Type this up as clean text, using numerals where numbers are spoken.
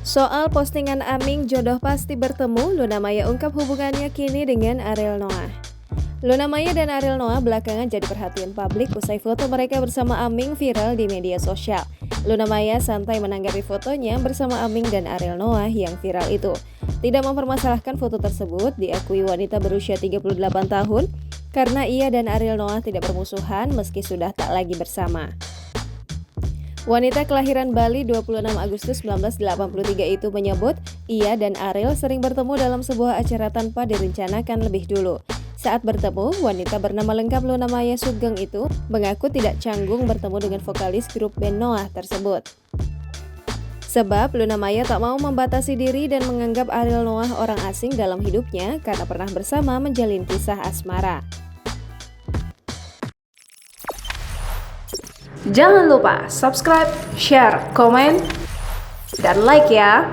Soal postingan Aming jodoh pasti bertemu, Luna Maya ungkap hubungannya kini dengan Ariel Noah. Luna Maya dan Ariel Noah belakangan jadi perhatian publik usai foto mereka bersama Aming viral di media sosial. Luna Maya santai menanggapi fotonya bersama Aming dan Ariel Noah yang viral itu. Tidak mempermasalahkan foto tersebut, diakui wanita berusia 38 tahun karena ia dan Ariel Noah tidak bermusuhan meski sudah tak lagi bersama. Wanita kelahiran Bali 26 Agustus 1983 itu menyebut ia dan Ariel sering bertemu dalam sebuah acara tanpa direncanakan lebih dulu. Saat bertemu, wanita bernama lengkap Luna Maya Sugeng itu mengaku tidak canggung bertemu dengan vokalis grup band Noah tersebut. Sebab Luna Maya tak mau membatasi diri dan menganggap Ariel Noah orang asing dalam hidupnya karena pernah bersama menjalin kisah asmara. Jangan lupa subscribe, share, komen, dan like ya!